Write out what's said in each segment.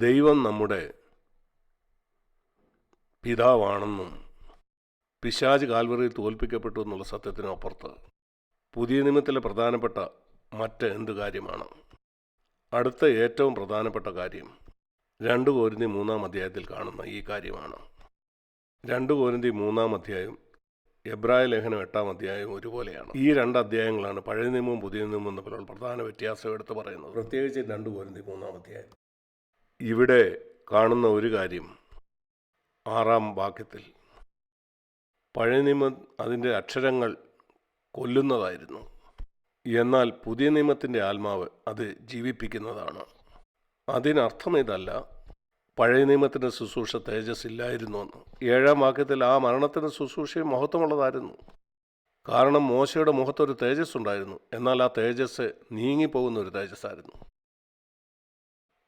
ദൈവം നമ്മുടെ പിതാവാണെന്നും പിശാച് കാൽവറിയിൽ തോൽപ്പിക്കപ്പെട്ടു എന്നുള്ള സത്യത്തിനപ്പുറത്ത് പുതിയ നിയമത്തിലെ പ്രധാനപ്പെട്ട മറ്റ് എന്ത് കാര്യമാണ്? അടുത്ത ഏറ്റവും പ്രധാനപ്പെട്ട കാര്യം 2 കൊരിന്ത്യർ 3-ാം അധ്യായത്തിൽ കാണുന്ന ഈ കാര്യമാണ്. 2 കൊരിന്ത്യർ 3-ാം അധ്യായം, എബ്രായ ലേഖനം 8-ാം അധ്യായം ഒരുപോലെയാണ്. ഈ 2 അധ്യായങ്ങളാണ് പഴയ നിയമവും പുതിയ നിയമവും തമ്മിലുള്ള പ്രധാന വ്യത്യാസം എടുത്ത് പറയുന്നത്. പ്രത്യേകിച്ച് 2 കൊരിന്ത്യർ 3-ാം അധ്യായം. ഇവിടെ കാണുന്ന ഒരു കാര്യം 6-ാം വാക്യത്തിൽ, പഴയ നിയമം അതിൻ്റെ അക്ഷരങ്ങൾ കൊല്ലുന്നതായിരുന്നു, എന്നാൽ പുതിയ നിയമത്തിൻ്റെ ആത്മാവ് അത് ജീവിപ്പിക്കുന്നതാണ്. അതിനർത്ഥം ഇതല്ല പഴയ നിയമത്തിൻ്റെ ശുശ്രൂഷ തേജസ് ഇല്ലായിരുന്നു എന്ന്. 7-ാം വാക്യത്തിൽ ആ മരണത്തിൻ്റെ ശുശ്രൂഷയും മഹത്വമുള്ളതായിരുന്നു. കാരണം മോശയുടെ മുഖത്തൊരു തേജസ് ഉണ്ടായിരുന്നു, എന്നാൽ ആ തേജസ് നീങ്ങിപ്പോകുന്ന ഒരു തേജസ്സായിരുന്നു.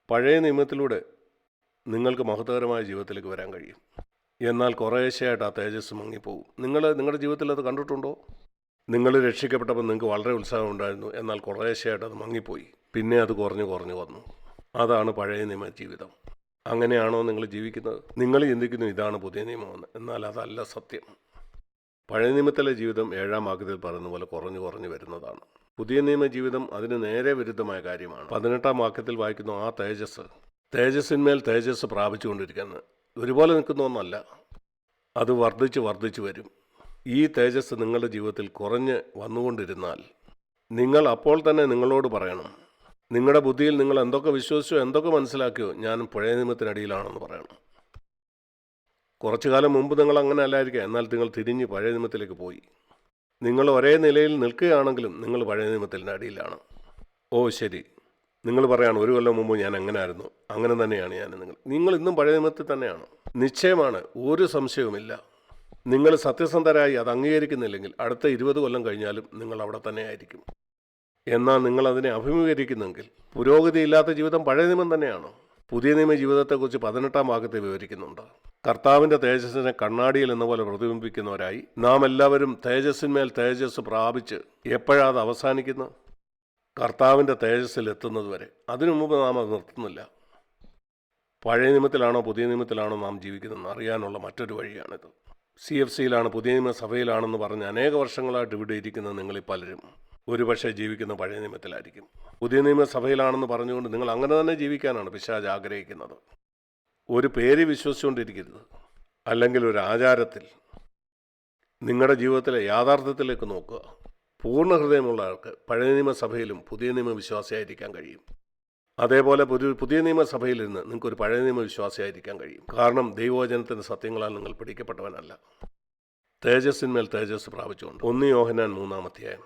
പഴയ നിയമത്തിലൂടെ നിങ്ങൾക്ക് മഹത്വകരമായ ജീവിതത്തിലേക്ക് വരാൻ കഴിയും, എന്നാൽ കുറേശ്ശെയായിട്ട് ആ തേജസ് മങ്ങിപ്പോകും. നിങ്ങളുടെ ജീവിതത്തിൽ അത് കണ്ടിട്ടുണ്ടോ? നിങ്ങൾ രക്ഷിക്കപ്പെട്ടപ്പോൾ നിങ്ങൾക്ക് വളരെ ഉത്സാഹം ഉണ്ടായിരുന്നു, എന്നാൽ കുറേശ്ശെയായിട്ട് അത് മങ്ങിപ്പോയി. പിന്നെ അത് കുറഞ്ഞു വന്നു. അതാണ് പഴയ നിയമ ജീവിതം. അങ്ങനെയാണോ നിങ്ങൾ ജീവിക്കുന്നത്? നിങ്ങൾ ചിന്തിക്കുന്നു ഇതാണ് പുതിയ നിയമമെന്ന്, എന്നാൽ അതല്ല സത്യം. പഴയ നിയമത്തിലെ ജീവിതം 7-ാം വാക്യത്തിൽ പറയുന്ന പോലെ കുറഞ്ഞു വരുന്നതാണ്. പുതിയ നിയമ ജീവിതം അതിന് നേരെ വിരുദ്ധമായ കാര്യമാണ്. 18-ാം വാക്യത്തിൽ വായിക്കുന്നു, ആ തേജസ്സിന്മേൽ തേജസ് പ്രാപിച്ചുകൊണ്ടിരിക്കുന്നത് ഒരുപോലെ നിൽക്കുന്ന ഒന്നല്ല, അത് വർദ്ധിച്ചു വരും. ഈ തേജസ് നിങ്ങളുടെ ജീവിതത്തിൽ കുറഞ്ഞ് വന്നുകൊണ്ടിരുന്നാൽ നിങ്ങൾ അപ്പോൾ തന്നെ നിങ്ങളോട് പറയണം, നിങ്ങളുടെ ബുദ്ധിയിൽ നിങ്ങൾ എന്തൊക്കെ വിശ്വസിച്ചോ എന്തൊക്കെ മനസ്സിലാക്കിയോ ഞാൻ പഴയ നിയമത്തിനടിയിലാണെന്ന് പറയണം. കുറച്ചു കാലം മുമ്പ് നിങ്ങൾ അങ്ങനെ അല്ലായിരിക്കാം, എന്നാൽ നിങ്ങൾ തിരിഞ്ഞ് പഴയ നിയമത്തിലേക്ക് പോയി. നിങ്ങൾ ഒരേ നിലയിൽ നിൽക്കുകയാണെങ്കിലും നിങ്ങൾ പഴയ നിയമത്തിൻ്റെ അടിയിലാണ്. ഓ ശരി, നിങ്ങൾ പറയാണ് 1 കൊല്ലം മുമ്പ് ഞാൻ അങ്ങനെ ആയിരുന്നു, അങ്ങനെ തന്നെയാണ് നിങ്ങൾ ഇന്നും പഴയ നിയമത്തിൽ തന്നെയാണ്. നിശ്ചയമാണ്, ഒരു സംശയവുമില്ല. നിങ്ങൾ സത്യസന്ധരായി അത് അംഗീകരിക്കുന്നില്ലെങ്കിൽ അടുത്ത 20 കൊല്ലം കഴിഞ്ഞാലും നിങ്ങൾ അവിടെ തന്നെ ആയിരിക്കും. എന്നാൽ നിങ്ങൾ അതിനെ അഭിമുഖീകരിക്കുന്നെങ്കിൽ പുരോഗതിയില്ലാത്ത ജീവിതം പഴയ നിയമം തന്നെയാണ്. പുതിയ നിയമ ജീവിതത്തെക്കുറിച്ച് 18-ാം വാക്യത്തിൽ വിവരിക്കുന്നുണ്ട്. കർത്താവിൻ്റെ തേജസ്സിനെ കണ്ണാടിയിൽ എന്ന പോലെ പ്രതിബിംബിക്കുന്നവരായി നാം എല്ലാവരും തേജസ്സിന്മേൽ തേജസ് പ്രാപിച്ച് എപ്പോഴാത് അവസാനിക്കുന്നത്? കർത്താവിൻ്റെ തേജസ്സിൽ എത്തുന്നത് വരെ. അതിനു മുമ്പ് നാം അത് നിർത്തുന്നില്ല. പഴയ നിയമത്തിലാണോ പുതിയ നിയമത്തിലാണോ നാം ജീവിക്കുന്നതെന്ന് അറിയാനുള്ള മറ്റൊരു വഴിയാണിത്. CFCയിലാണ്, പുതിയ നിയമ സഭയിലാണെന്ന് പറഞ്ഞ് അനേക വർഷങ്ങളായിട്ട് ഇവിടെ ഇരിക്കുന്ന നിങ്ങളിൽ പലരും ഒരുപക്ഷെ ജീവിക്കുന്ന പഴയ നിയമത്തിലായിരിക്കും. പുതിയ നിയമ സഭയിലാണെന്ന് പറഞ്ഞുകൊണ്ട് നിങ്ങൾ അങ്ങനെ തന്നെ ജീവിക്കാനാണ് പിശാച് ആഗ്രഹിക്കുന്നത്. ഒരു പേര് വിശ്വസിച്ചുകൊണ്ടിരിക്കരുത്, അല്ലെങ്കിൽ ഒരു ആചാരത്തിൽ. നിങ്ങളുടെ ജീവിതത്തിലെ യാഥാർത്ഥ്യത്തിലേക്ക് നോക്കുക. പൂർണ്ണ ഹൃദയമുള്ള ആൾക്ക് പഴയ നിയമ സഭയിലും പുതിയ നിയമ വിശ്വാസിയായിരിക്കാൻ കഴിയും. അതേപോലെ പുതിയ നിയമസഭയിലിരുന്ന് നിങ്ങൾക്കൊരു പഴയ നിയമ വിശ്വാസിയായിരിക്കാൻ കഴിയും. കാരണം ദൈവവചനത്തിൻ്റെ സത്യങ്ങളാൽ നിങ്ങൾ പിടിക്കപ്പെട്ടവനല്ല, തേജസ്സിന്മേൽ തേജസ് പ്രാപിച്ചുകൊണ്ട്. 1 യോഹന്നാൻ 3-ാം അധ്യായം.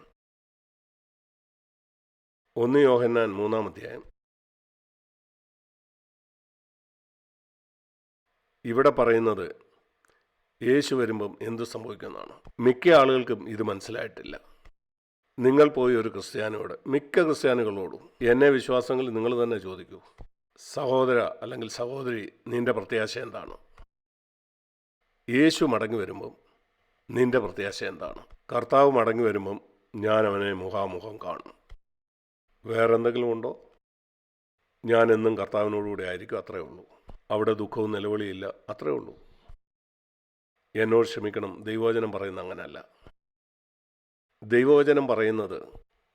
1 യോഹന്നാൻ 3-ാം അധ്യായം. ഇവിടെ പറയുന്നത് യേശു വരുമ്പം എന്ത് സംഭവിക്കുമെന്നാണ്. മിക്ക ആളുകൾക്കും ഇത് മനസ്സിലായിട്ടില്ല. നിങ്ങൾ പോയി ഒരു ക്രിസ്ത്യാനിയോട്, മിക്ക ക്രിസ്ത്യാനികളോടും എന്നെ വിശ്വാസങ്ങളിൽ നിങ്ങൾ തന്നെ ചോദിക്കൂ, സഹോദര അല്ലെങ്കിൽ സഹോദരി, നിന്റെ പ്രത്യാശ എന്താണ്? യേശു മടങ്ങി വരുമ്പം നിന്റെ പ്രത്യാശ എന്താണ്? കർത്താവ് മടങ്ങി വരുമ്പം ഞാൻ അവനെ മുഖാമുഖം കാണും. വേറെ എന്തെങ്കിലും ഉണ്ടോ? ഞാൻ എന്നും കർത്താവിനോടുകൂടി ആയിരിക്കും, അത്രയേ ഉള്ളൂ. അവിടെ ദുഃഖവും നിലവിളിയില്ല, അത്രയേ ഉള്ളൂ. എന്നോട് ക്ഷമിക്കണം, ദൈവവചനം പറയുന്ന അങ്ങനെയല്ല. ദൈവവചനം പറയുന്നത്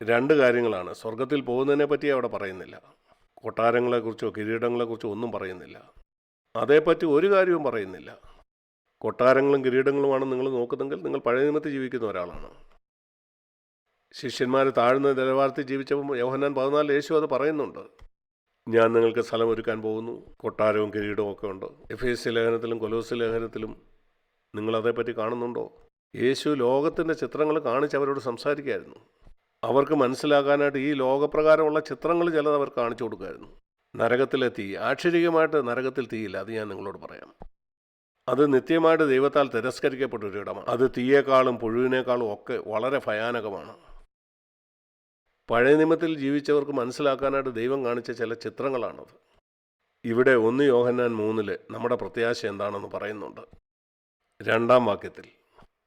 2 കാര്യങ്ങളാണ്. സ്വർഗത്തിൽ പോകുന്നതിനെ പറ്റി അവിടെ പറയുന്നില്ല. കൊട്ടാരങ്ങളെക്കുറിച്ചോ കിരീടങ്ങളെക്കുറിച്ചോ ഒന്നും പറയുന്നില്ല. അതേപ്പറ്റി ഒരു കാര്യവും പറയുന്നില്ല. കൊട്ടാരങ്ങളും കിരീടങ്ങളുമാണ് നിങ്ങൾ നോക്കുന്നെങ്കിൽ നിങ്ങൾ പഴയ നിയമത്തിൽ ജീവിക്കുന്ന ഒരാളാണ്. ശിഷ്യന്മാർ താഴ്ന്ന നിലവാരത്തിൽ ജീവിച്ചപ്പോൾ യോഹന്നാൻ 14 യേശു അത് പറയുന്നുണ്ട്. ഞാൻ നിങ്ങൾക്ക് സ്ഥലം ഒരുക്കാൻ പോകുന്നു, കൊട്ടാരവും കിരീടവും ഒക്കെ ഉണ്ട്. എഫേസ്യ ലേഖനത്തിലും കൊലോസ്യ ലേഖനത്തിലും നിങ്ങളതേപ്പറ്റി കാണുന്നുണ്ടോ? യേശു ലോകത്തിൻ്റെ ചിത്രങ്ങൾ കാണിച്ച് അവരോട് സംസാരിക്കുകയായിരുന്നു. അവർക്ക് മനസ്സിലാക്കാനായിട്ട് ഈ ലോകപ്രകാരമുള്ള ചിത്രങ്ങൾ ചിലത് അവർ കാണിച്ചു കൊടുക്കുമായിരുന്നു. നരകത്തിലെ തീ, ആക്ഷരികമായിട്ട് നരകത്തിൽ തീയില്ല, അത് ഞാൻ നിങ്ങളോട് പറയാം. അത് നിത്യമായിട്ട് ദൈവത്താൽ തിരസ്കരിക്കപ്പെട്ട ഒരിടമാണ്. അത് തീയേക്കാളും പുഴുവിനേക്കാളും ഒക്കെ വളരെ ഭയാനകമാണ്. പഴയ നിയമത്തിൽ ജീവിച്ചവർക്ക് മനസ്സിലാക്കാനായിട്ട് ദൈവം കാണിച്ച ചില ചിത്രങ്ങളാണത്. ഇവിടെ 1 യോഹന്നാൻ 3 നമ്മുടെ പ്രത്യാശ എന്താണെന്ന് പറയുന്നുണ്ട്. 2-ാം വാക്യത്തിൽ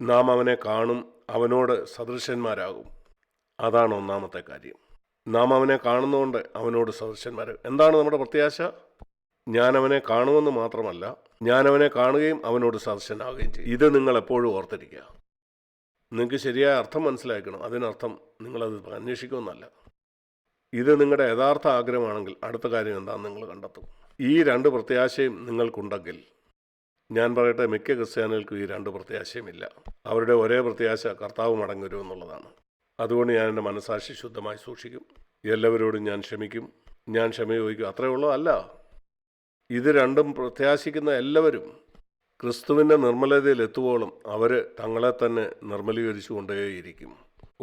നാം അവനെ കാണും, അവനോട് സദൃശന്മാരാകും. അതാണ് 1-ാമത്തെ കാര്യം. നാം അവനെ കാണുന്നതുകൊണ്ട് അവനോട് സദൃശന്മാരാകും. എന്താണ് നമ്മുടെ പ്രത്യാശ? ഞാൻ അവനെ കാണുമെന്ന് മാത്രമല്ല, ഞാൻ അവനെ കാണുകയും അവനോട് സദൃശനാകുകയും ചെയ്യും. ഇത് നിങ്ങൾ എപ്പോഴും ഓർത്തിരിക്കുക. നിങ്ങൾക്ക് ശരിയായ അർത്ഥം മനസ്സിലാക്കണം. അതിനർത്ഥം നിങ്ങളത് അന്വേഷിക്കുമെന്നല്ല. ഇത് നിങ്ങളുടെ യഥാർത്ഥ ആഗ്രഹമാണെങ്കിൽ അടുത്ത കാര്യം എന്താണെന്ന് നിങ്ങൾ കണ്ടെത്തും. ഈ രണ്ട് പ്രത്യാശയും നിങ്ങൾക്കുണ്ടെങ്കിൽ, ഞാൻ പറയട്ടെ, മിക്ക ക്രിസ്ത്യാനികൾക്കും ഈ രണ്ട് പ്രത്യാശയുമില്ല. അവരുടെ ഒരേ പ്രത്യാശ കർത്താവ് മടങ്ങി വരുമെന്നുള്ളതാണ്. അതുകൊണ്ട് ഞാൻ എൻ്റെ മനസ്സാക്ഷി ശുദ്ധമായി സൂക്ഷിക്കും. എല്ലാവരോടും ഞാൻ ക്ഷമിക്കും. ഞാൻ ക്ഷമ ചോദിക്കും. അത്രയേ ഉള്ളൂ. അല്ല, ഇത് രണ്ടും പ്രത്യാശിക്കുന്ന എല്ലാവരും ക്രിസ്തുവിൻ്റെ നിർമ്മലതയിൽ എത്തുവോളം അവർ തങ്ങളെ തന്നെ നിർമ്മലീകരിച്ചു കൊണ്ടേയിരിക്കും.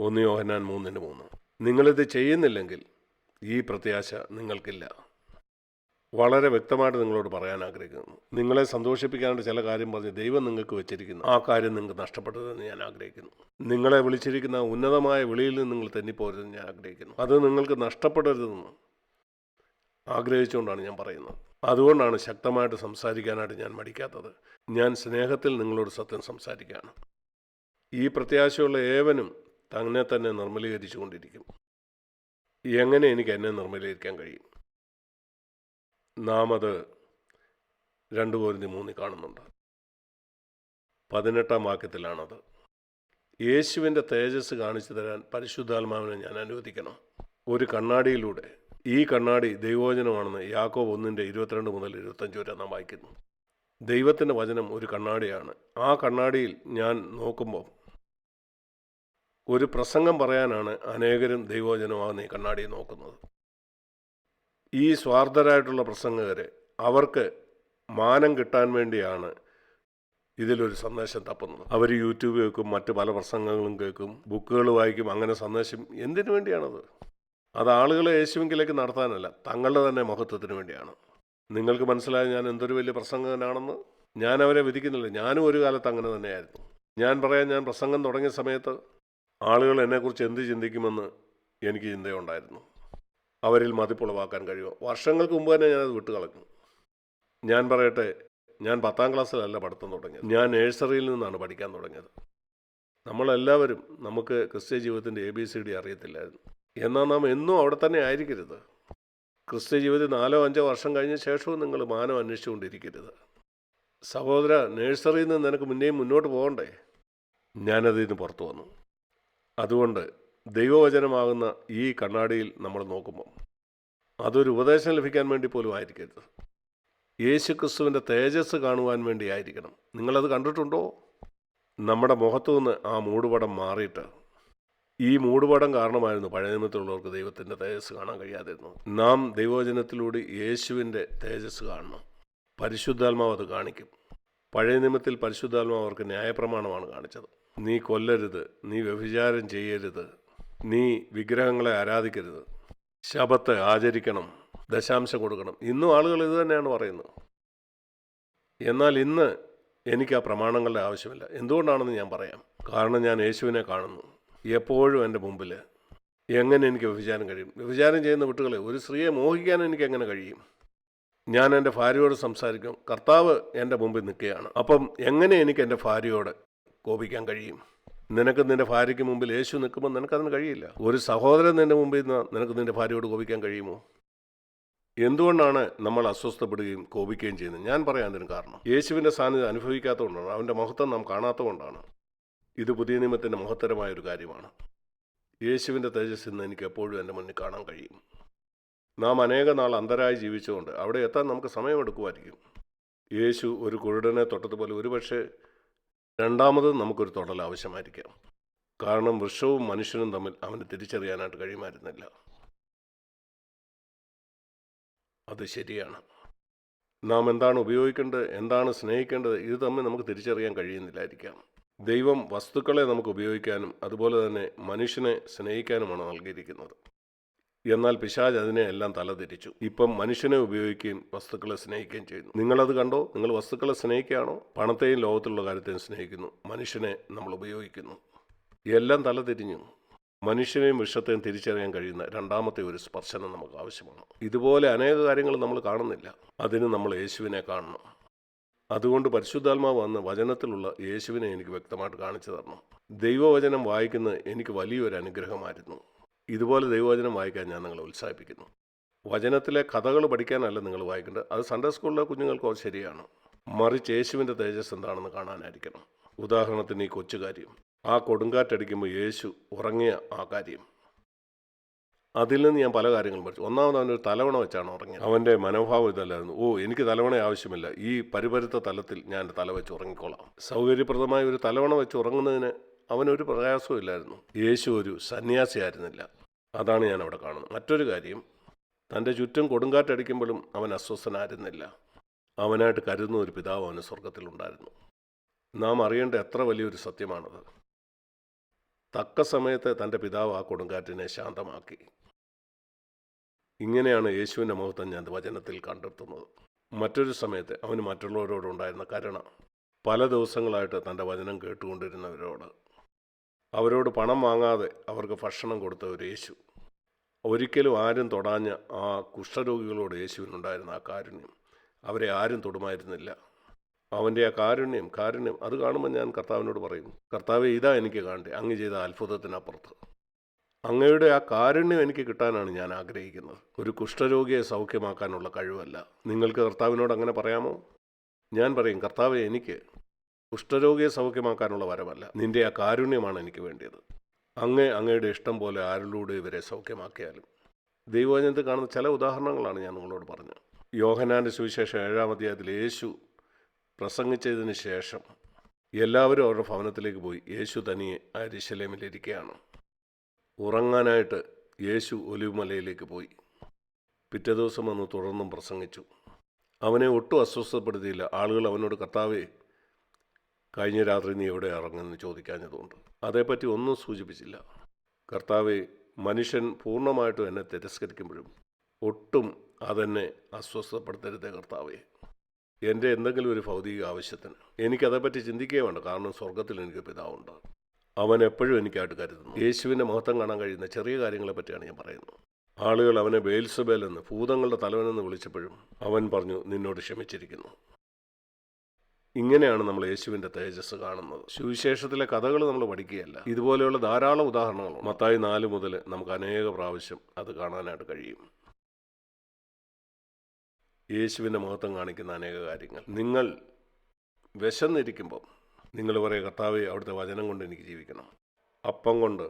1 യോഹന്നാൻ 3:3. നിങ്ങളിത് ചെയ്യുന്നില്ലെങ്കിൽ ഈ പ്രത്യാശ നിങ്ങൾക്കില്ല. വളരെ വ്യക്തമായിട്ട് നിങ്ങളോട് പറയാൻ ആഗ്രഹിക്കുന്നു. നിങ്ങളെ സന്തോഷിപ്പിക്കാനായിട്ട് ചില കാര്യം പറഞ്ഞ് ദൈവം നിങ്ങൾക്ക് വെച്ചിരിക്കുന്നു. ആ കാര്യം നിങ്ങൾക്ക് നഷ്ടപ്പെട്ടതെന്ന് ഞാൻ ആഗ്രഹിക്കുന്നു. നിങ്ങളെ വിളിച്ചിരിക്കുന്ന ഉന്നതമായ വിളിയിൽ നിന്ന് നിങ്ങൾ തെന്നിപ്പോരുതെന്ന് ഞാൻ ആഗ്രഹിക്കുന്നു. അത് നിങ്ങൾക്ക് നഷ്ടപ്പെടരുതെന്ന് ആഗ്രഹിച്ചുകൊണ്ടാണ് ഞാൻ പറയുന്നത്. അതുകൊണ്ടാണ് ശക്തമായിട്ട് സംസാരിക്കാനായിട്ട് ഞാൻ മടിക്കാത്തത്. ഞാൻ സ്നേഹത്തിൽ നിങ്ങളോട് സത്യം സംസാരിക്കുകയാണ്. ഈ പ്രത്യാശയുള്ള ഏവനും തന്നെ തന്നെ നിർമ്മലീകരിച്ചു കൊണ്ടിരിക്കും. എങ്ങനെ എനിക്ക് എന്നെ നിർമ്മലീകരിക്കാൻ കഴിയും? നാം അത് 2 കൊരിന്ത്യർ 3 കാണുന്നുണ്ട്. 18-ാം വാക്യത്തിലാണത്. യേശുവിൻ്റെ തേജസ് കാണിച്ചു തരാൻ പരിശുദ്ധാത്മാവിനെ ഞാൻ അനുവദിക്കണം. ഒരു കണ്ണാടിയിലൂടെ. ഈ കണ്ണാടി ദൈവവചനമാണെന്ന് യാക്കോബ് 1:22 മുതൽ 25 വരെ നാം വായിക്കുന്നു. ദൈവത്തിൻ്റെ വചനം ഒരു കണ്ണാടിയാണ്. ആ കണ്ണാടിയിൽ ഞാൻ നോക്കുമ്പോൾ ഒരു പ്രസംഗം പറയാനാണ് അനേകരും ദൈവവചനമാകുന്ന ഈ കണ്ണാടിയെ നോക്കുന്നത്. ഈ സ്വാർത്ഥരായിട്ടുള്ള പ്രസംഗകരെ, അവർക്ക് മാനം കിട്ടാൻ വേണ്ടിയാണ് ഇതിലൊരു സന്ദേശം തപ്പുന്നത്. അവർ യൂട്യൂബ് കേൾക്കും, മറ്റ് പല പ്രസംഗങ്ങളും കേൾക്കും, ബുക്കുകൾ വായിക്കും. അങ്ങനെ സന്ദേശം എന്തിനു വേണ്ടിയാണത്? അത് ആളുകളെ യേശുവിലേക്ക് നടത്താനല്ല, തങ്ങളുടെ തന്നെ മഹത്വത്തിന് വേണ്ടിയാണ്. നിങ്ങൾക്ക് മനസ്സിലായ ഞാൻ എന്തൊരു വലിയ പ്രസംഗകനാണെന്ന്? ഞാൻ അവരെ വിധിക്കുന്നില്ല. ഞാനും ഒരു കാലത്ത് അങ്ങനെ തന്നെയായിരുന്നു. ഞാൻ പ്രസംഗം തുടങ്ങിയ സമയത്ത് ആളുകൾ എന്നെക്കുറിച്ച് എന്ത് ചിന്തിക്കുമെന്ന് എനിക്ക് ചിന്തയുണ്ടായിരുന്നു. അവരിൽ മതിപ്പുളവാക്കാൻ കഴിയുമോ? വർഷങ്ങൾക്ക് മുമ്പ് തന്നെ ഞാനത് വിട്ടുകളഞ്ഞു. ഞാൻ പറയട്ടെ, ഞാൻ 10ാം ക്ലാസ്സിലല്ല പഠിത്തം തുടങ്ങിയത്. ഞാൻ നഴ്സറിയിൽ നിന്നാണ് പഠിക്കാൻ തുടങ്ങിയത്. നമ്മളെല്ലാവരും നമുക്ക് ക്രിസ്ത്യ ജീവിതത്തിൻ്റെ ABCD അറിയത്തില്ലായിരുന്നു. എന്നാൽ നാം എന്നും അവിടെ തന്നെ ആയിരിക്കരുത്. ക്രിസ്ത്യ ജീവിതത്തിൽ 4-5 വർഷം കഴിഞ്ഞ ശേഷവും നിങ്ങൾ മാനം അന്വേഷിച്ചുകൊണ്ടിരിക്കരുത്. സഹോദര, നഴ്സറിയിൽ നിന്ന് നിനക്ക് മുന്നോട്ട് പോകണ്ടേ? ഞാനതിൽ നിന്ന് പുറത്തു വന്നു. അതുകൊണ്ട് ദൈവവചനമാകുന്ന ഈ കണ്ണാടിയിൽ നമ്മൾ നോക്കുമ്പോൾ അതൊരു ഉപദേശം ലഭിക്കാൻ വേണ്ടി പോലും ആയിരിക്കരുത്. യേശു ക്രിസ്തുവിൻ്റെ തേജസ് കാണുവാൻ വേണ്ടി ആയിരിക്കണം. നിങ്ങളത് കണ്ടിട്ടുണ്ടോ? നമ്മുടെ മുഖത്തു നിന്ന് ആ മൂടുപടം മാറിയിട്ട്, ഈ മൂടുപടം കാരണമായിരുന്നു പഴയ നിയമത്തിലുള്ളവർക്ക് ദൈവത്തിൻ്റെ തേജസ് കാണാൻ കഴിയാതിരുന്നു. നാം ദൈവവചനത്തിലൂടെ യേശുവിൻ്റെ തേജസ് കാണണം. പരിശുദ്ധാത്മാവ് അത് കാണിക്കും. പഴയ നിയമത്തിൽ പരിശുദ്ധാത്മാവ് അവർക്ക് ന്യായപ്രമാണമാണ് കാണിച്ചത്. നീ കൊല്ലരുത്, നീ വ്യഭിചാരം ചെയ്യരുത്, നീ വിഗ്രഹങ്ങളെ ആരാധിക്കരുത്, ശബത്ത് ആചരിക്കണം, ദശാംശം കൊടുക്കണം. ഇന്നും ആളുകൾ ഇത് തന്നെയാണ് പറയുന്നത്. എന്നാൽ ഇന്ന് എനിക്ക് ആ പ്രമാണങ്ങളുടെ ആവശ്യമില്ല. എന്തുകൊണ്ടാണെന്ന് ഞാൻ പറയാം. കാരണം ഞാൻ യേശുവിനെ കാണുന്നു എപ്പോഴും എൻ്റെ മുമ്പിൽ. എങ്ങനെ എനിക്ക് വ്യഭിചാരം കഴിയും? വ്യഭിചാരം ചെയ്യുന്ന വിട്ടുകളെ, ഒരു സ്ത്രീയെ മോഹിക്കാൻ എനിക്ക് എങ്ങനെ കഴിയും? ഞാൻ എൻ്റെ ഭാര്യയോട് സംസാരിക്കും. കർത്താവ് എൻ്റെ മുമ്പിൽ നിൽക്കുകയാണ്. അപ്പം എങ്ങനെ എനിക്ക് എൻ്റെ ഭാര്യയോട് കോപിക്കാൻ കഴിയും? നിനക്ക് നിൻ്റെ ഭാര്യയ്ക്ക് മുമ്പിൽ യേശു നിൽക്കുമ്പോൾ നിനക്കതിന് കഴിയില്ല. ഒരു സഹോദരൻ നിൻ്റെ മുമ്പിൽ നിന്ന് നിനക്ക് നിൻ്റെ ഭാര്യയോട് കോപിക്കാൻ കഴിയുമോ? എന്തുകൊണ്ടാണ് നമ്മൾ അസ്വസ്ഥപ്പെടുകയും കോപിക്കുകയും ചെയ്യുന്നത്? ഞാൻ പറയാൻ അതിന് കാരണം യേശുവിൻ്റെ സാന്നിധ്യം അനുഭവിക്കാത്തതുകൊണ്ടാണ്. അവൻ്റെ മഹത്വം നാം കാണാത്തതുകൊണ്ടാണ്. ഇത് പുതിയ നിയമത്തിൻ്റെ മഹത്തരമായൊരു കാര്യമാണ്. യേശുവിൻ്റെ തേജസ് ഇന്ന് എനിക്ക് എപ്പോഴും എൻ്റെ മുന്നിൽ കാണാൻ കഴിയും. നാം അനേക നാൾ അന്ധരായി ജീവിച്ചുകൊണ്ട് അവിടെ എത്താൻ നമുക്ക് സമയമെടുക്കുമായിരിക്കും. യേശു ഒരു കുരുടനെ തൊട്ടതുപോലെ ഒരുപക്ഷെ രണ്ടാമത് നമുക്കൊരു തൊടൽ ആവശ്യമായിരിക്കാം. കാരണം വൃക്ഷവും മനുഷ്യനും തമ്മിൽ അവന് തിരിച്ചറിയാനായിട്ട് കഴിയുമായിരുന്നില്ല. അത് ശരിയാണ്. നാം എന്താണ് ഉപയോഗിക്കേണ്ടത്, എന്താണ് സ്നേഹിക്കേണ്ടത്, ഇത് തമ്മിൽ നമുക്ക് തിരിച്ചറിയാൻ കഴിയുന്നില്ലായിരിക്കാം. ദൈവം വസ്തുക്കളെ നമുക്ക് ഉപയോഗിക്കാനും അതുപോലെ തന്നെ മനുഷ്യനെ സ്നേഹിക്കാനുമാണ് നൽകിയിരിക്കുന്നത്. എന്നാൽ പിശാച് അതിനെ എല്ലാം തലതിരിച്ചു. ഇപ്പം മനുഷ്യനെ ഉപയോഗിക്കുകയും വസ്തുക്കളെ സ്നേഹിക്കുകയും ചെയ്യുന്നു. നിങ്ങളത് കണ്ടോ? നിങ്ങൾ വസ്തുക്കളെ സ്നേഹിക്കുകയാണോ? പണത്തെയും ലോകത്തിലുള്ള കാര്യത്തെയും സ്നേഹിക്കുന്നു. മനുഷ്യനെ നമ്മൾ ഉപയോഗിക്കുന്നു. എല്ലാം തലതിരിഞ്ഞു. മനുഷ്യനെയും വൃക്ഷത്തെയും തിരിച്ചറിയാൻ കഴിയുന്ന രണ്ടാമത്തെ ഒരു സ്പർശനം നമുക്ക് ആവശ്യമാണ്. ഇതുപോലെ അനേക കാര്യങ്ങൾ നമ്മൾ കാണുന്നില്ല. അതിന് നമ്മൾ യേശുവിനെ കാണണം. അതുകൊണ്ട് പരിശുദ്ധാത്മാവ് വന്ന് വചനത്തിലുള്ള യേശുവിനെ എനിക്ക് വ്യക്തമായിട്ട് കാണിച്ചു തരണം. ദൈവവചനം വായിക്കുന്നത് എനിക്ക് വലിയൊരു അനുഗ്രഹമായിരുന്നു. ഇതുപോലെ ദൈവവചനം വായിക്കാൻ ഞാൻ നിങ്ങളെ ഉത്സാഹിപ്പിക്കുന്നു. വചനത്തിലെ കഥകൾ പഠിക്കാനല്ല നിങ്ങൾ വായിക്കേണ്ടത്. അത് സൺഡേ സ്കൂളിലെ കുഞ്ഞുങ്ങൾക്കോ ശരിയാണ്. മറിച്ച് യേശുവിൻ്റെ തേജസ് എന്താണെന്ന് കാണാനായിരിക്കണം. ഉദാഹരണത്തിന് ഈ കൊച്ചു കാര്യം, ആ കൊടുങ്കാറ്റടിക്കുമ്പോൾ യേശു ഉറങ്ങിയ ആ കാര്യം, അതിൽ നിന്ന് ഞാൻ പല കാര്യങ്ങളും പഠിച്ചു. ഒന്നാമത് അവനൊരു തലവണ വെച്ചാണ് ഉറങ്ങിയത്. അവൻ്റെ മനോഭാവം ഇതല്ലായിരുന്നു, എനിക്ക് തലവണ ആവശ്യമില്ല, ഈ പരിപരുത്ത തലത്തിൽ ഞാൻ എൻ്റെ തല വെച്ച് ഉറങ്ങിക്കോളാം. സൗകര്യപ്രദമായ ഒരു തലവണ വെച്ച് ഉറങ്ങുന്നതിന് അവനൊരു പ്രയാസവും ഇല്ലായിരുന്നു. യേശു ഒരു സന്യാസിയായിരുന്നില്ല. അതാണ് ഞാൻ അവിടെ കാണുന്നത്. മറ്റൊരു കാര്യം, തൻ്റെ ചുറ്റും കൊടുങ്കാറ്റടിക്കുമ്പോഴും അവൻ അസ്വസ്ഥനായിരുന്നില്ല. അവനായിട്ട് കരുതുന്ന ഒരു പിതാവ് അവന് സ്വർഗത്തിലുണ്ടായിരുന്നു. നാം അറിയേണ്ട എത്ര വലിയൊരു സത്യമാണത്. തക്ക സമയത്ത് തൻ്റെ പിതാവ് ആ കൊടുങ്കാറ്റിനെ ശാന്തമാക്കി. ഇങ്ങനെയാണ് യേശുവിൻ്റെ മുഖത്ത് ഞാൻ വചനത്തിൽ കണ്ടെത്തുന്നത്. മറ്റൊരു സമയത്ത് അവന് മറ്റുള്ളവരോടുണ്ടായിരുന്ന കരുണ. പല ദിവസങ്ങളായിട്ട് തൻ്റെ വചനം കേട്ടുകൊണ്ടിരുന്നവരോട്, അവരോട് പണം വാങ്ങാതെ അവർക്ക് ഭക്ഷണം കൊടുത്ത ഒരു യേശു, ഒരിക്കലും ആരും തൊടാഞ്ഞ ആ കുഷ്ഠരോഗികളോട് യേശുവിനുണ്ടായിരുന്ന ആ കാരുണ്യം, അവരെ ആരും തൊടുമായിരുന്നില്ല. അവൻ്റെ ആ കാരുണ്യം അത് കാണുമ്പോൾ ഞാൻ കർത്താവിനോട് പറയും, കർത്താവേ, ഇതാ എനിക്ക് കാണണ്ടേ അങ്ങ് ചെയ്ത അത്ഭുതത്തിനപ്പുറത്ത്. അങ്ങയുടെ ആ കാരുണ്യം എനിക്ക് കിട്ടാനാണ് ഞാൻ ആഗ്രഹിക്കുന്നത്. ഒരു കുഷ്ഠരോഗിയെ സൗഖ്യമാക്കാനുള്ള കഴിവല്ല. നിങ്ങൾക്ക് കർത്താവിനോട് അങ്ങനെ പറയാമോ? ഞാൻ പറയും, കർത്താവേ, എനിക്ക് കുഷ്ഠരോഗിയെ സൗഖ്യമാക്കാനുള്ള വരമല്ല, നിൻ്റെ ആ കാരുണ്യമാണ് എനിക്ക് വേണ്ടിയത്. അങ്ങയുടെ ഇഷ്ടം പോലെ ആരിലൂടെ ഇവരെ സൗഖ്യമാക്കിയാലും. ദൈവവചനത്തിൽ കാണുന്ന ചില ഉദാഹരണങ്ങളാണ് ഞാൻ നിങ്ങളോട് പറഞ്ഞത്. യോഹന്നാൻ്റെ സുവിശേഷം 7-ാം അധ്യായത്തിൽ യേശു പ്രസംഗിച്ചതിന് ശേഷം എല്ലാവരും അവരുടെ ഭവനത്തിലേക്ക് പോയി. യേശു തനിയെ യെരൂശലേമിലിരിക്കുകയാണ്. ഉറങ്ങാനായിട്ട് യേശു ഒലിവുമലയിലേക്ക് പോയി. പിറ്റേ ദിവസം വന്ന് തുടർന്നും പ്രസംഗിച്ചു. അവനെ ഒട്ടും അസ്വസ്ഥപ്പെടുത്തിയില്ല. ആളുകൾ അവനോട്, കർത്താവേ, കഴിഞ്ഞ രാത്രി നീ എവിടെ ഇറങ്ങുമെന്ന് ചോദിക്കാഞ്ഞതുകൊണ്ട് അതേപ്പറ്റി ഒന്നും സൂചിപ്പിച്ചില്ല. കർത്താവേ, മനുഷ്യൻ പൂർണ്ണമായിട്ടും എന്നെ തിരസ്കരിക്കുമ്പോഴും ഒട്ടും അതെന്നെ അസ്വസ്ഥപ്പെടുത്തരുതേ കർത്താവേ. എൻ്റെ എന്തെങ്കിലും ഒരു ഭൗതിക ആവശ്യത്തിന് എനിക്കതേപ്പറ്റി ചിന്തിക്കുകയേ വേണ്ട. കാരണം സ്വർഗത്തിൽ എനിക്ക് പിതാവുണ്ട്. അവൻ എപ്പോഴും എനിക്കായിട്ട് കരുതുന്നു. യേശുവിൻ്റെ മഹത്വം കാണാൻ കഴിയുന്ന ചെറിയ കാര്യങ്ങളെ പറ്റിയാണ് ഞാൻ പറയുന്നത്. ആളുകൾ അവനെ ബേൽസബേൽ എന്ന്, ഭൂതങ്ങളുടെ തലവനെന്ന് വിളിച്ചപ്പോഴും അവൻ പറഞ്ഞു, നിന്നോട് ക്ഷമിച്ചിരിക്കുന്നു. ഇങ്ങനെയാണ് നമ്മൾ യേശുവിൻ്റെ തേജസ് കാണുന്നത്. സുവിശേഷത്തിലെ കഥകൾ നമ്മൾ പഠിക്കുകയല്ല. ഇതുപോലെയുള്ള ധാരാളം ഉദാഹരണങ്ങളുണ്ട്. മത്തായി 4 മുതൽ നമുക്ക് അനേക പ്രാവശ്യം അത് കാണാനായിട്ട് കഴിയും. യേശുവിൻ്റെ മഹത്വം കാണിക്കുന്ന അനേക കാര്യങ്ങൾ. നിങ്ങൾ വിശന്നിരിക്കുമ്പം നിങ്ങൾ പറയുക, കർത്താവേ, അവിടുത്തെ വചനം കൊണ്ട് എനിക്ക് ജീവിക്കണം. അപ്പം കൊണ്ട്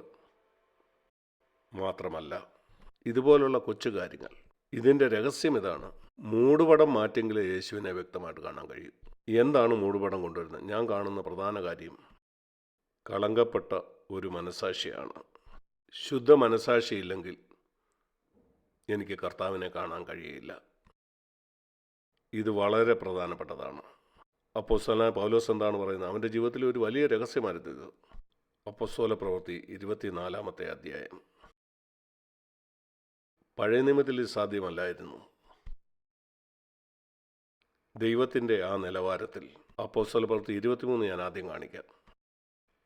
മാത്രമല്ല, ഇതുപോലുള്ള കൊച്ചു കാര്യങ്ങൾ. ഇതിൻ്റെ രഹസ്യം ഇതാണ്. മൂടുപടം മാറ്റിയെങ്കിലേ യേശുവിനെ വ്യക്തമായിട്ട് കാണാൻ കഴിയും. എന്താണ് മൂടുപടം കൊണ്ടുവരുന്നത്? ഞാൻ കാണുന്ന പ്രധാന കാര്യം കളങ്കപ്പെട്ട ഒരു മനസാക്ഷിയാണ്. ശുദ്ധ മനസാക്ഷിയില്ലെങ്കിൽ എനിക്ക് കർത്താവിനെ കാണാൻ കഴിയില്ല. ഇത് വളരെ പ്രധാനപ്പെട്ടതാണ്. അപ്പോസ്തലനായ പൗലോസ് എന്താണ് പറയുന്നത്? അവൻ്റെ ജീവിതത്തിൽ ഒരു വലിയ രഹസ്യമായിരുന്നു ഇത്. അപ്പോസ്തല പ്രവൃത്തി 24-ാമത്തെ അധ്യായം. പഴയ നിയമത്തിൽ ഇത് സാധ്യമല്ലായിരുന്നു. ദൈവത്തിൻ്റെ ആ നിലവാരത്തിൽ അപ്പോസ്തല പ്രവൃത്തി 23 ഞാൻ ആദ്യം കാണിക്കാം.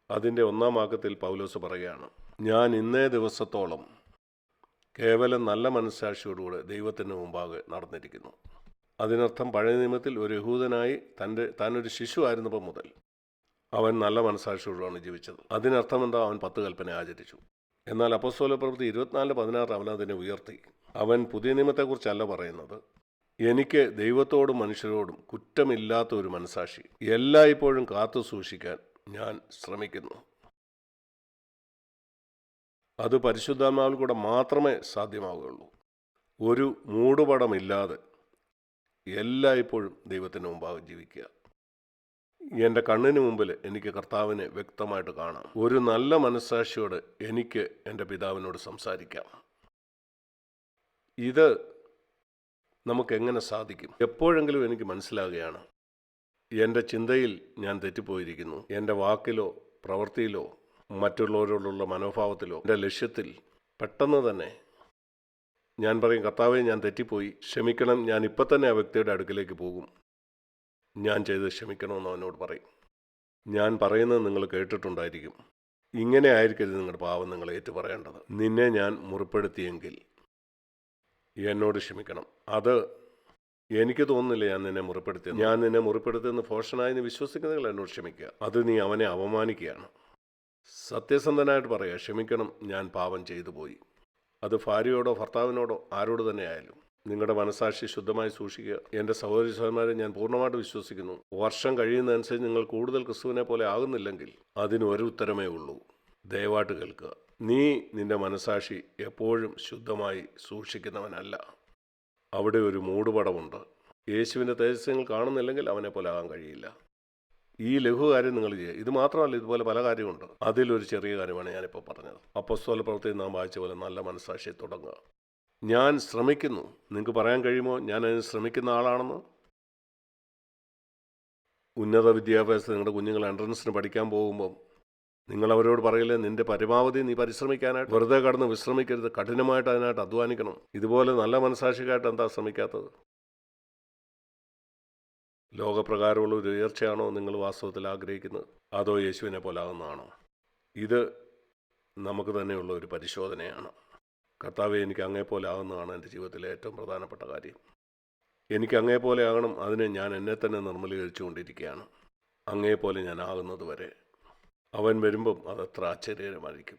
അതിൻ്റെ 1-ാം വാക്യത്തിൽ പൗലോസ് പറയുകയാണ്, ഞാൻ ഇന്നേ ദിവസത്തോളം കേവലം നല്ല മനസ്സാക്ഷിയോടുകൂടെ ദൈവത്തിന് മുമ്പാകെ നടന്നിരിക്കുന്നു. അതിനർത്ഥം പഴയ നിയമത്തിൽ ഒരു യഹൂദനായി താനൊരു ശിശു ആയിരുന്നപ്പോൾ മുതൽ അവൻ നല്ല മനസ്സാക്ഷിയോടാണ് ജീവിച്ചത്. അതിനർത്ഥം എന്താ? അവൻ 10 കൽപ്പന ആചരിച്ചു. എന്നാൽ അപ്പോസ്തല പ്രവൃത്തി 24-16 അവൻ അതിനെ ഉയർത്തി. അവൻ പുതിയ നിയമത്തെക്കുറിച്ചല്ല പറയുന്നത്. എനിക്ക് ദൈവത്തോടും മനുഷ്യരോടും കുറ്റമില്ലാത്ത ഒരു മനസ്സാക്ഷി എല്ലായ്പ്പോഴും കാത്തു സൂക്ഷിക്കാൻ ഞാൻ ശ്രമിക്കുന്നു. അത് പരിശുദ്ധാത്മാവിൽ കൂടെ മാത്രമേ സാധ്യമാവുകയുള്ളൂ. ഒരു മൂടുപടമില്ലാതെ എല്ലായ്പ്പോഴും ദൈവത്തിന് മുമ്പാകെ ജീവിക്കുക. എൻ്റെ കണ്ണിന് മുമ്പിൽ എനിക്ക് കർത്താവിനെ വ്യക്തമായിട്ട് കാണാം. ഒരു നല്ല മനസ്സാക്ഷിയോട് എനിക്ക് എൻ്റെ പിതാവിനോട് സംസാരിക്കാം. ഇത് നമുക്കെങ്ങനെ സാധിക്കും? എപ്പോഴെങ്കിലും എനിക്ക് മനസ്സിലാകുകയാണ്, എൻ്റെ ചിന്തയിൽ ഞാൻ തെറ്റിപ്പോയിരിക്കുന്നു. എൻ്റെ വാക്കിലോ പ്രവൃത്തിയിലോ മറ്റുള്ളവരോടുള്ള മനോഭാവത്തിലോ എൻ്റെ ലക്ഷ്യത്തിൽ പെട്ടെന്ന് തന്നെ ഞാൻ പറയും, കർത്താവേ, ഞാൻ തെറ്റിപ്പോയി, ക്ഷമിക്കണം. ഞാൻ ഇപ്പം തന്നെ ആ വ്യക്തിയുടെ അടുക്കിലേക്ക് പോകും. ഞാൻ ചെയ്ത് ക്ഷമിക്കണമെന്ന് അവനോട് പറയും. ഞാൻ പറയുന്നത് നിങ്ങൾ കേട്ടിട്ടുണ്ടായിരിക്കും. ഇങ്ങനെ ആയിരിക്കരുത് നിങ്ങളുടെ പാവം നിങ്ങൾ ഏറ്റു പറയേണ്ടത്. നിന്നെ ഞാൻ മുറിപ്പെടുത്തിയെങ്കിൽ എന്നോട് ക്ഷമിക്കണം. അത് എനിക്ക് തോന്നുന്നില്ല ഞാൻ നിന്നെ മുറിപ്പെടുത്തിയത്. ഞാൻ നിന്നെ മുറിപ്പെടുത്തിയെന്ന് ഭോഷനായെന്ന് വിശ്വസിക്കുന്നതിൽ എന്നോട് ക്ഷമിക്കുക. അത് നീ അവനെ അവമാനിക്കുകയാണ്. സത്യസന്ധനായിട്ട് പറയുക, ക്ഷമിക്കണം, ഞാൻ പാപം ചെയ്തു പോയി. അത് ഭാര്യയോടോ ഭർത്താവിനോടോ ആരോട് തന്നെ ആയാലും. നിങ്ങളുടെ മനസാക്ഷി ശുദ്ധമായി സൂക്ഷിക്കുക. എൻ്റെ സഹോദരി സഹോദരന്മാരെ, ഞാൻ പൂർണ്ണമായിട്ട് വിശ്വസിക്കുന്നു, വർഷം കഴിയുന്നതനുസരിച്ച് നിങ്ങൾ കൂടുതൽ ക്രിസ്തുവിനെ പോലെ ആകുന്നില്ലെങ്കിൽ അതിന് ഒരു ഉത്തരമേ ഉള്ളൂ. ദയവായിട്ട് കേൾക്കുക. നീ നിന്റെ മനസാക്ഷി എപ്പോഴും ശുദ്ധമായി സൂക്ഷിക്കുന്നവനല്ല. അവിടെ ഒരു മൂടുപടമുണ്ട്. യേശുവിൻ്റെ തേജസ് നിങ്ങൾ കാണുന്നില്ലെങ്കിൽ അവനെ പോലെ ആകാൻ കഴിയില്ല. ഈ ലഘുകാര്യം നിങ്ങൾ ചെയ്യുക. ഇത് മാത്രമല്ല, ഇതുപോലെ പല കാര്യമുണ്ട്. അതിലൊരു ചെറിയ കാര്യമാണ് ഞാനിപ്പോൾ പറഞ്ഞത്. അപ്പോസ്തല പ്രവൃത്തിയിൽ നാം വായിച്ച പോലെ നല്ല മനസാക്ഷി തുടങ്ങുക. ഞാൻ ശ്രമിക്കുന്നു. നിങ്ങൾക്ക് പറയാൻ കഴിയുമോ ഞാൻ അതിന് ശ്രമിക്കുന്ന ആളാണെന്ന്? ഉന്നത വിദ്യാഭ്യാസത്തിൽ നിങ്ങളുടെ കുഞ്ഞുങ്ങൾ എൻട്രൻസിന് പഠിക്കാൻ പോകുമ്പം നിങ്ങൾ അവരോട് പറയില്ലേ, നിന്റെ പരമാവധി നീ പരിശ്രമിക്കാനായിട്ട്. വെറുതെ കടന്ന് വിശ്രമിക്കരുത്, കഠിനമായിട്ട് അതിനായിട്ട് അധ്വാനിക്കണം. ഇതുപോലെ നല്ല മനസാക്ഷിക്കായിട്ട് എന്താ ശ്രമിക്കാത്തത്? ലോകപ്രകാരമുള്ള ഒരു ഉയർച്ചയാണോ നിങ്ങൾ വാസ്തവത്തിൽ ആഗ്രഹിക്കുന്നത്, അതോ യേശുവിനെ പോലെ ആകുന്നതാണോ? ഇത് നമുക്ക് തന്നെയുള്ള ഒരു പരിശോധനയാണ്. കർത്താവെ, എനിക്ക് അങ്ങേപ്പോലെ ആകുന്നതാണ് എൻ്റെ ജീവിതത്തിലെ ഏറ്റവും പ്രധാനപ്പെട്ട കാര്യം. എനിക്ക് അങ്ങേപ്പോലെ ആകണം. അതിന് ഞാൻ എന്നെ തന്നെ നിർമ്മലീകരിച്ചുകൊണ്ടിരിക്കുകയാണ്. അങ്ങേപ്പോലെ ഞാൻ ആകുന്നത് വരെ. അവൻ വരുമ്പം അതത്ര ആശ്ചര്യകരമായിരിക്കും.